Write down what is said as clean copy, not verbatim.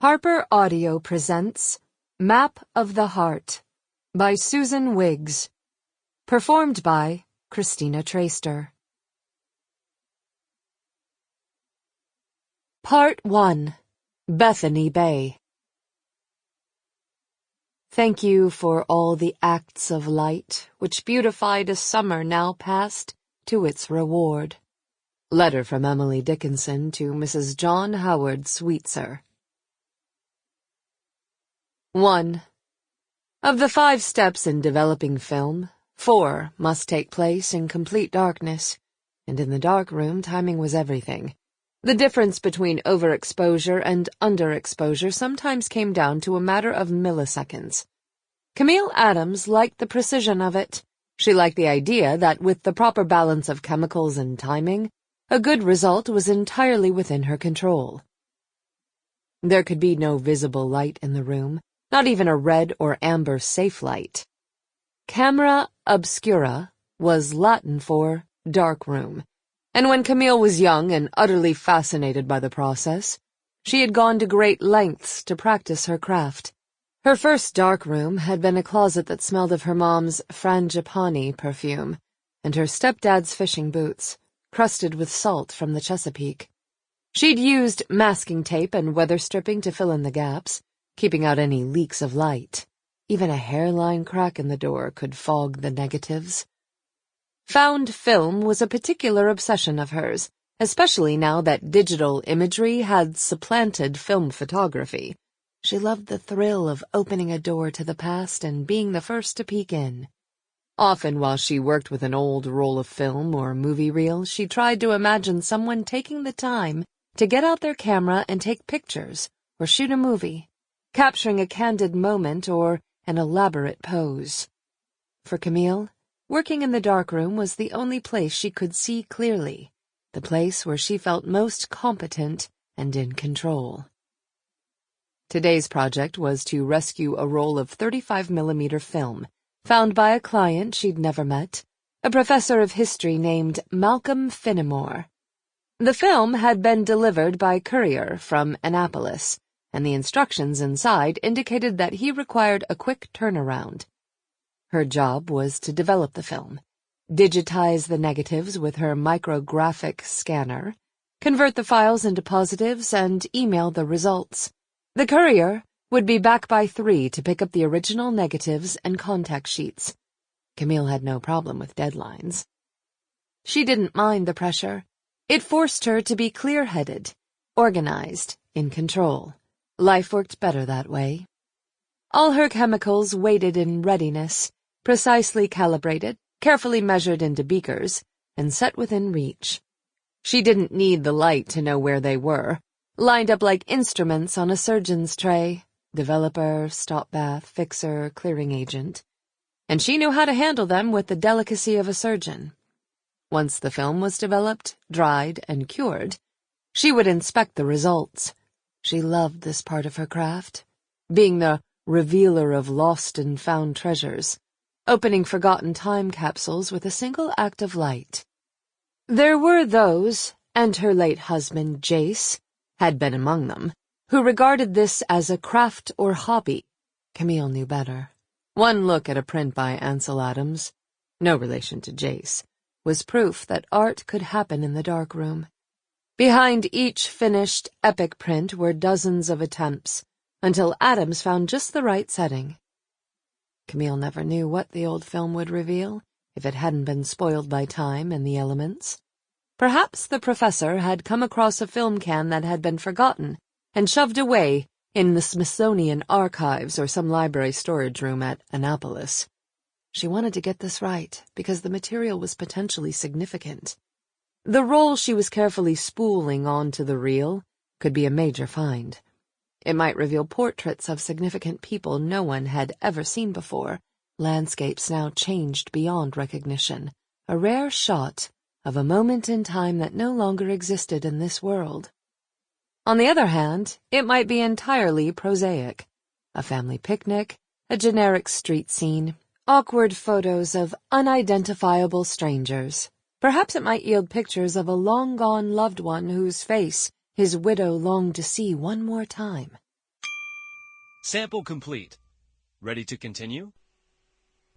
Harper Audio presents Map of the Heart by Susan Wiggs. Performed by Christina Traister. Part 1. Bethany Bay. Thank you for all the acts of light which beautified a summer now past to its reward. Letter from Emily Dickinson to Mrs. John Howard Sweetser. 1. Of the 5 steps in developing film, 4 must take place in complete darkness, and in the dark room timing was everything. The difference between overexposure and underexposure sometimes came down to a matter of milliseconds. Camille Adams liked the precision of it. She liked the idea that with the proper balance of chemicals and timing, a good result was entirely within her control. There could be no visible light in the room, not even a red or amber safe light. Camera obscura was Latin for dark room, and when Camille was young and utterly fascinated by the process, she had gone to great lengths to practice her craft. Her first dark room had been a closet that smelled of her mom's frangipani perfume and her stepdad's fishing boots, crusted with salt from the Chesapeake. She'd used masking tape and weather stripping to fill in the gaps, keeping out any leaks of light. Even a hairline crack in the door could fog the negatives. Found film was a particular obsession of hers, especially now that digital imagery had supplanted film photography. She loved the thrill of opening a door to the past and being the first to peek in. Often while she worked with an old roll of film or movie reel, she tried to imagine someone taking the time to get out their camera and take pictures or shoot a movie, capturing a candid moment or an elaborate pose. For Camille, working in the darkroom was the only place she could see clearly, the place where she felt most competent and in control. Today's project was to rescue a roll of 35mm film, found by a client she'd never met, a professor of history named Malcolm Finnemore. The film had been delivered by courier from Annapolis, and the instructions inside indicated that he required a quick turnaround. Her job was to develop the film, digitize the negatives with her micrographic scanner, convert the files into positives, and email the results. The courier would be back by 3 to pick up the original negatives and contact sheets. Camille had no problem with deadlines. She didn't mind the pressure. It forced her to be clear-headed, organized, in control. Life worked better that way. All her chemicals waited in readiness, precisely calibrated, carefully measured into beakers, and set within reach. She didn't need the light to know where they were, lined up like instruments on a surgeon's tray, developer, stop bath, fixer, clearing agent, and she knew how to handle them with the delicacy of a surgeon. Once the film was developed, dried, and cured, she would inspect the results. She loved this part of her craft, being the revealer of lost and found treasures, opening forgotten time capsules with a single act of light. There were those, and her late husband, Jace, had been among them, who regarded this as a craft or hobby. Camille knew better. One look at a print by Ansel Adams, no relation to Jace, was proof that art could happen in the darkroom. Behind each finished epic print were dozens of attempts, until Adams found just the right setting. Camille never knew what the old film would reveal, if it hadn't been spoiled by time and the elements. Perhaps the professor had come across a film can that had been forgotten and shoved away in the Smithsonian archives or some library storage room at Annapolis. She wanted to get this right because the material was potentially significant. The roll she was carefully spooling onto the reel could be a major find. It might reveal portraits of significant people no one had ever seen before, landscapes now changed beyond recognition, a rare shot of a moment in time that no longer existed in this world. On the other hand, it might be entirely prosaic. A family picnic, a generic street scene, awkward photos of unidentifiable strangers. Perhaps it might yield pictures of a long-gone loved one whose face his widow longed to see one more time. Sample complete. Ready to continue?